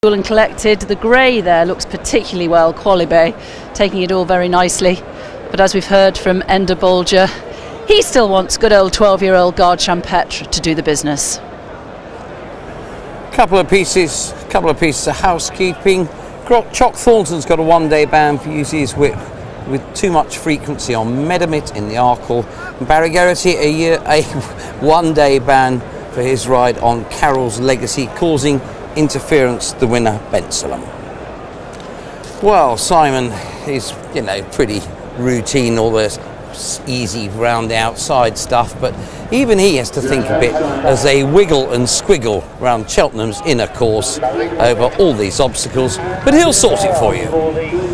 Cool and collected. The grey there looks particularly well. Qualibay taking it all very nicely. But as we've heard from Ender Bolger, he still wants good old 12-year-old Garde Champêtre to do the business. Couple of pieces of housekeeping. Chalk Thornton's got a one-day ban for using his whip with too much frequency on Medamit in the Arkle. Barry Geraghty a one-day ban for his ride on Carroll's Legacy, causing interference to the winner Bensalem. Well, Simon is, pretty routine, all this easy round outside stuff, but even he has to think a bit as they wiggle and squiggle around Cheltenham's inner course over all these obstacles, but he'll sort it for you.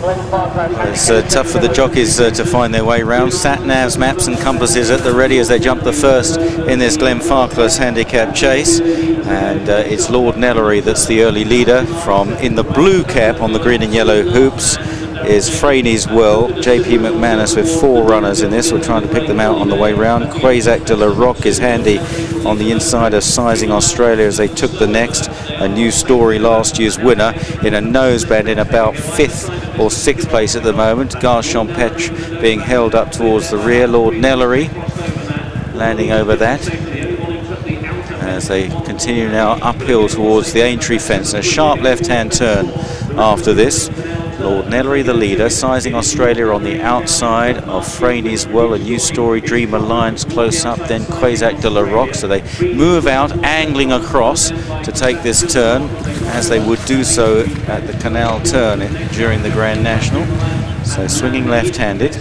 It's tough for the jockeys to find their way round. Sat-navs, maps and compasses at the ready as they jump the first in this Glenfarclass handicap chase, and it's Lord Nellerie that's the early leader. From in the blue cap on the green and yellow hoops is Frainie's Well. JP McManus with 4 runners in this. We're trying to pick them out on the way round. Quaysac de la Roque is handy on the inside of Sizing Australia as they took the next. A New Story, last year's winner, in a noseband in about 5th or 6th place at the moment. Garde Champêtre being held up towards the rear. Lord Nellerie landing over that as they continue now uphill towards the Aintree fence. A sharp left-hand turn after this. Lord Nellerie the leader, Sizing Australia on the outside of Frainie's Well, a New Story, Dream Alliance close up, then Quaysac de la Roque. So they move out, angling across to take this turn, as they would do so at the Canal turn during the Grand National. So swinging left-handed,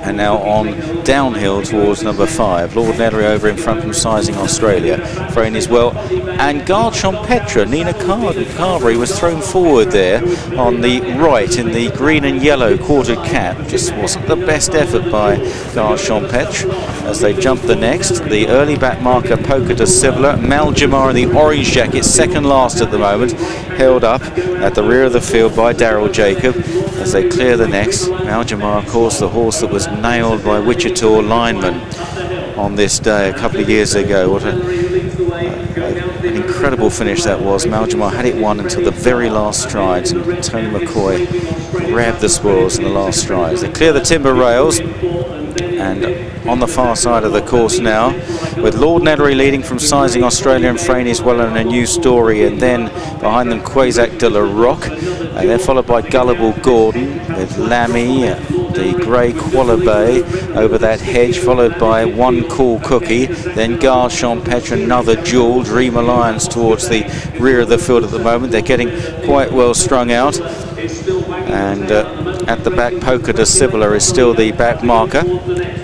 and now on downhill towards number 5. Lord Nellerie over in front from Sizing Australia. Frainie's Well and Garde Champêtre. Nina Carberry was thrown forward there on the right in the green and yellow quartered cap. Just wasn't the best effort by Garde Champêtre as they jump the next. The early back marker Polka de Sibler. Maljamar in the orange jacket, second last at the moment, held up at the rear of the field by Daryl Jacob as they clear the next. Maljamar, of course, the horse that was nailed by Wichita linemen on this day a couple of years ago. What an incredible finish that was. Maljamar had it won until the very last strides, and Tony McCoy grabbed the spoils in the last strides. They clear the timber rails, and on the far side of the course now, with Lord Nellerie leading from Sizing Australia and Frainie's Well and a New Story, and then behind them Quaysac de la Roque, and they're followed by Gullible Gordon with Lammy, the grey Qualibay over that hedge, followed by One Cool Cookie, then Garde Champêtre, another Jewel, Dream Alliance towards the rear of the field at the moment. They're getting quite well strung out, and at the back Polka de Sibler is still the back marker.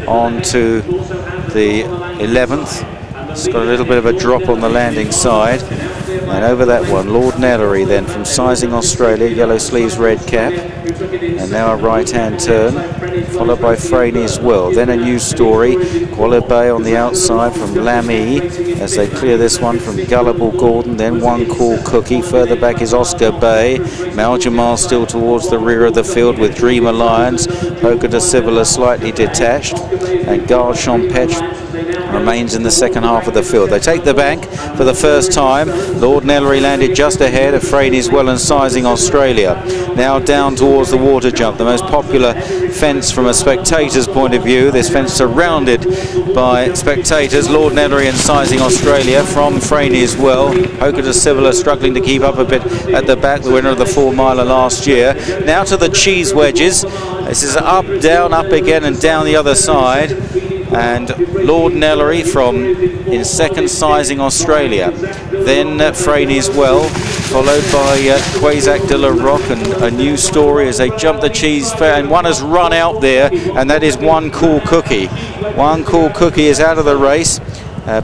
On to the 11th. It's got a little bit of a drop on the landing side, and over that one Lord Nellerie then from Sizing Australia, yellow sleeves, red cap, and now a right hand turn followed by Frainie's Well, then a New Story, Qualibay on the outside from Lammy as they clear this one from Gullible Gordon, then One Cool Cookie. Further back is Oscar Bay. Maljamar still towards the rear of the field with Dream Alliance. Polka de Sibler slightly detached, and Garde Champêtre remains in the second half of the field. They take the bank for the first time. Lord Nellerie landed just ahead of Frainie's Well and Sizing Australia. Now down towards the water jump, the most popular fence from a spectator's point of view. This fence surrounded by spectators. Lord Nellerie and Sizing Australia from Frainie's Well. Polka de Sibler struggling to keep up a bit at the back, the winner of the 4-miler last year. Now to the cheese wedges. This is up, down, up again, and down the other side. And Lord Nellerie from in second, Sizing Australia. Then Frainie's Well, followed by Quaysac de la Roque and a New Story as they jump the cheese, and one has run out there, and that is One Cool Cookie. One Cool Cookie is out of the race.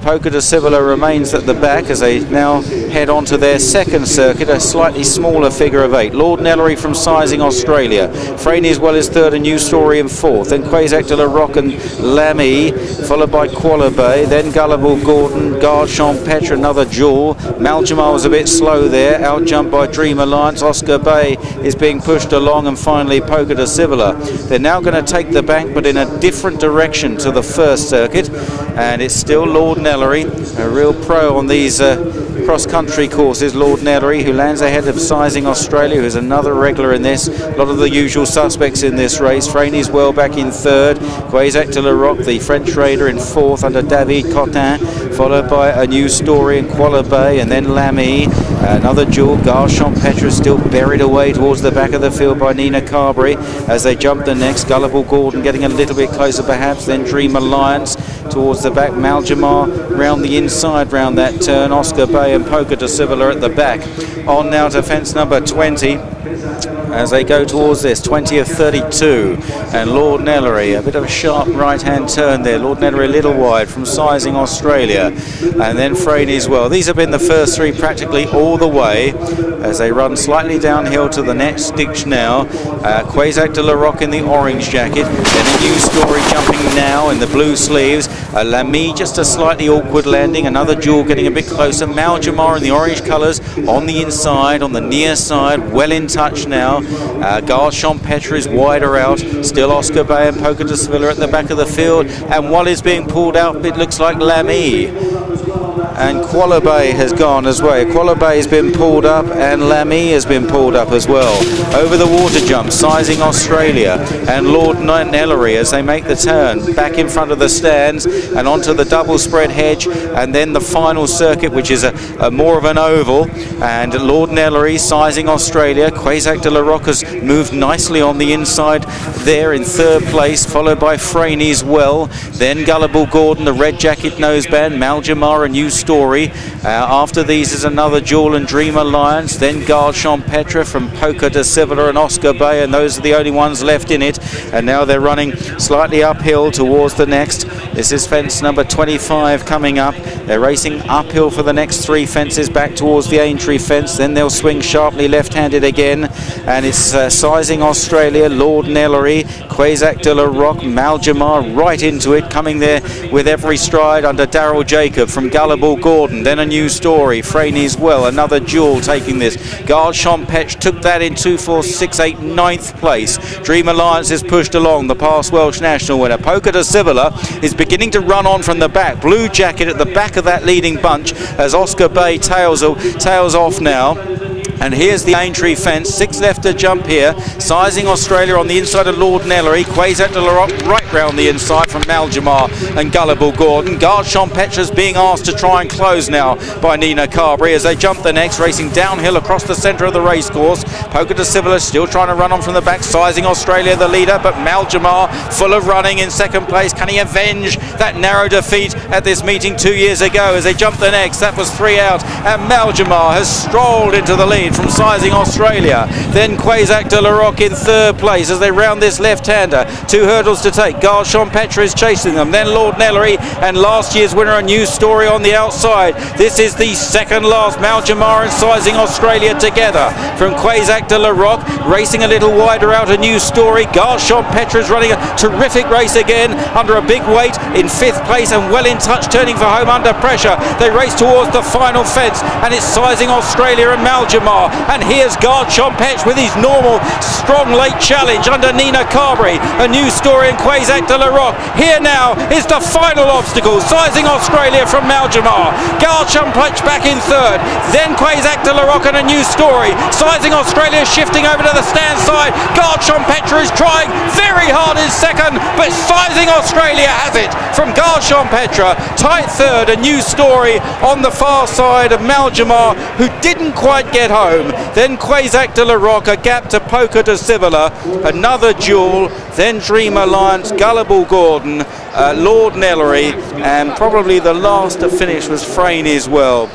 Polka de Sibler remains at the back as they now head on to their second circuit, a slightly smaller figure of 8. Lord Nellerie from Sizing Australia. Frainie's Well is third, a New Story in fourth. Then Quaysac de la Roque and Lammy, followed by Qualibay. Then Gullible Gordon, Garde Champêtre, another Jewel. Maljamar was a bit slow there, outjumped by Dream Alliance. Oscar Bay is being pushed along, and finally Polka de Sibler. They're now going to take the bank, but in a different direction to the first circuit, and it's still Lord Nellerie, a real pro on these cross-country courses. Lord Nellerie, who lands ahead of Sizing Australia, who's another regular in this. A lot of the usual suspects in this race. Frainy's well back in third. Quaysac de la Roque, the French raider, in fourth under David Cotin, followed by A New Story and Qualibay, and then Lamy. Another duel. Gare Champêtre still buried away towards the back of the field by Nina Carberry as they jump the next. Gullible Gordon getting a little bit closer perhaps, then Dream Alliance towards the back. Maljamar round the inside round that turn. Oscar Bay and Poker de Civil at the back. On now to fence number 20 as they go towards this 20 of 32, and Lord Nellerie, a bit of a sharp right hand turn there. Lord Nellerie a little wide from Sizing Australia, and then Frainie as well. These have been the first three practically all the way as they run slightly downhill to the next ditch now. Quaysac de la Roque in the orange jacket, then A New Story jumping now in the blue sleeves. Lamy just a slightly awkward landing, another duel getting a bit closer. Maljamar in the orange colours on the inside, on the near side, well in touch now. Gare Champêtre is wider out, still Oscar Bay and Poker de Sevilla at the back of the field, and while he's being pulled out, it looks like Lamy. And Qualibay has gone as well. Qualibay has been pulled up, and Lamy has been pulled up as well. Over the water jump, Sizing Australia and Lord Nellerie as they make the turn back in front of the stands and onto the double spread hedge, and then the final circuit, which is a more of an oval. And Lord Nellerie, Sizing Australia, Quaysac de la Roque has moved nicely on the inside there in third place, followed by Frainie's well, then Gullible Gordon, the red jacket noseband, Maljamar, A New Story. After these is another duel and Dream Alliance, then Gare Champêtre from Poker de Civil and Oscar Bay, and those are the only ones left in it. And now they're running slightly uphill towards the next. This is fence number 25 coming up. They're racing uphill for the next three fences back towards the Aintree fence, then they'll swing sharply left-handed again, and it's Sizing Australia, Lord Nellerie, Quaysac de la Roque, Maljamar right into it, coming there with every stride under Daryl Jacob from Gullible Gordon, then A New Story, Frainie's well, another duel taking this. Gare Champêtre took that in 2-4-6-8 9th place. Dream Alliance is pushed along, the past Welsh National winner. Poker de Civil is beginning to run on from the back. Blue jacket at the back of that leading bunch as Oscar Bay tails off now. And here's the Aintree fence, 6 left to jump here. Sizing Australia on the inside of Lord Nellerie, Quaysac de la Roque right round the inside from Maljamar and Gullible Gordon. Gare Champetre being asked to try and close now by Nina Carberry as they jump the next, racing downhill across the centre of the racecourse. Poker de Civil still trying to run on from the back. Sizing Australia the leader, but Maljamar full of running in second place. Can he avenge that narrow defeat at this meeting 2 years ago as they jump the next? That was 3 out, and Maljamar has strolled into the lead from Sizing Australia. Then Quaysac de la Roque in third place as they round this left-hander. 2 hurdles to take. Gare Champêtre is chasing them. Then Lord Nellerie and last year's winner A New Story on the outside. This is the second last. Maljamar and Sizing Australia together. From Quaysac de la Roque, racing a little wider out A New Story. Gare Champêtre is running a terrific race again under a big weight in 5th place and well in touch, turning for home under pressure. They race towards the final fence, and it's Sizing Australia and Maljamar. And here's Gare Champêtre with his normal strong late challenge under Nina Carberry. A New Story and Quaysac de la Roque. Here now is the final obstacle. Sizing Australia from Maljamar. Gare Champêtre back in third. Then Quaysac de la Roque and A New Story. Sizing Australia shifting over to the stand side. Gare Champêtre is trying very hard in second, but Sizing Australia has it from Gare Champêtre. Tight third, A New Story on the far side of Maljamar, who didn't quite get home. Then Quaysac de la Roque, a gap to Poker de Civil, another duel, then Dream Alliance, Gullible Gordon, Lord Nellerie, and probably the last to finish was Frainie's well.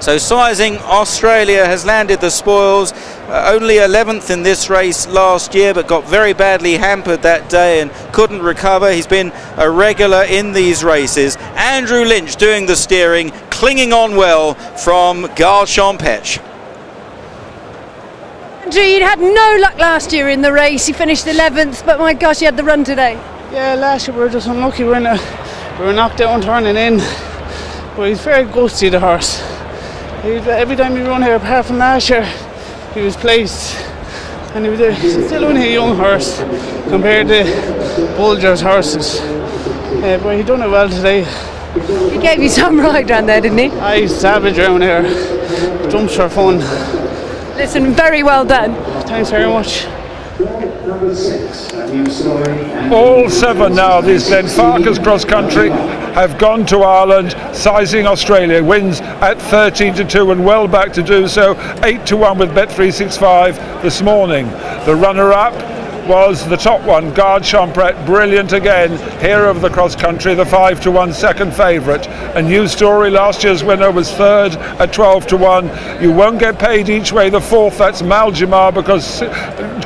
So Sizing Australia has landed the spoils, only 11th in this race last year, but got very badly hampered that day and couldn't recover. He's been a regular in these races. Andrew Lynch doing the steering, clinging on well from Gare Champêtre. Andrew, you had no luck last year in the race. You finished 11th, but my gosh, you had the run today. Yeah, last year we were just unlucky. We were knocked down turning in, but he's very ghosty, the horse. Every time he run here, apart from last year, he was placed, and he's still only a young horse compared to Bulger's horses. But he done it well today. He gave you some ride round there, didn't he? I savage round here. Jumps for fun. Listen, very well done. Thanks very much. All 7 now, these Glenfarclass cross country, have gone to Ireland. Sizing Australia wins at 13-2 and well back to do so. 8-1 with Bet365 this morning. The runner-up was the top one, Guard Champret, brilliant again, hero of the cross country, the 5-1 second favourite. A new story, last year's winner was third at 12-1. You won't get paid each way. The fourth, that's Maljamar, because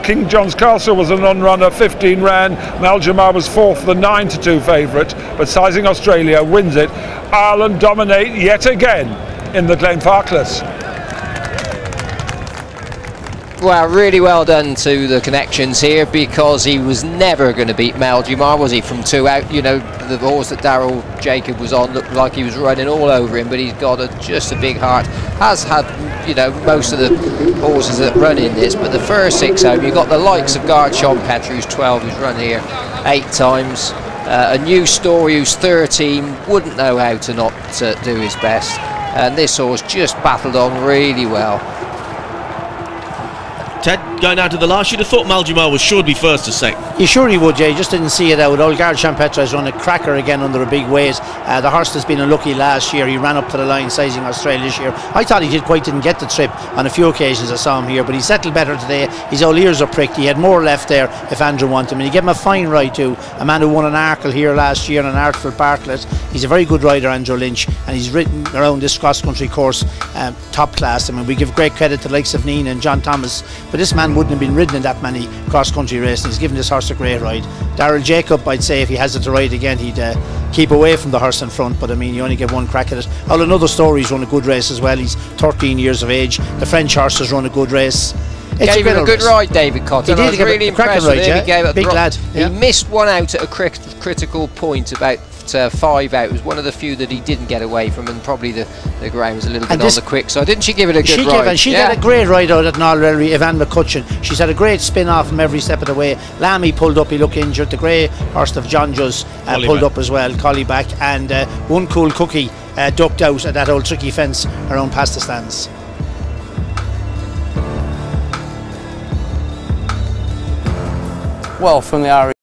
King John's Castle was a non-runner, 15 ran. Maljamar was fourth, the 9-2 favourite, but Sizing Australia wins it. Ireland dominate yet again in the Glenfarclass. Well, really well done to the connections here, because he was never going to beat Maljamar, was he, from 2 out? You know, the horse that Darryl Jacob was on looked like he was running all over him, but he's got just a big heart. Has had, you know, most of the horses that run in this, but the first 6 home, you've got the likes of Guard Champret, who's 12, who's run here 8 times. A new story who's 13, wouldn't know how to not do his best. And this horse just battled on really well. Ted, going down to the last, you'd have thought Maljamar was sure to be first or second. You sure he would, Jay? Just didn't see it out. Old Guard Champret has run a cracker again under a big weight. The horse has been unlucky last year. He ran up to the line, Sizing Australia this year. I thought he didn't get the trip on a few occasions. I saw him here, but he settled better today. His old ears are pricked. He had more left there if Andrew wanted him, and he gave him a fine ride too. A man who won an Arkle here last year in an Artful Parklet. He's a very good rider, Andrew Lynch, and he's ridden around this cross-country course top class. I mean, we give great credit to the likes of Nina and John Thomas, but this man wouldn't have been ridden in that many cross-country races. He's given this horse a great ride. Darryl Jacob, I'd say if he has it to ride again, he'd keep away from the horse in front, but I mean, you only get one crack at it. All another story, he's run a good race as well. He's 13 years of age. The French horse has run a good race. Gave him a good ride, David Cotton. He did. I was really impressed with him. He gave it big lad. He missed one out at a critical point, about 5 out. It was one of the few that he didn't get away from, and probably the ground was a little bit on the quick. So didn't she give it a good ride? She got a great ride out at Lord Nellerie, Evan McCutcheon. She's had a great spin off from every step of the way. Lammy pulled up, he looked injured. The grey horse of John Juz pulled up as well, collie back, and One Cool Cookie ducked out at that old tricky fence around past the stands. Well, from the Irish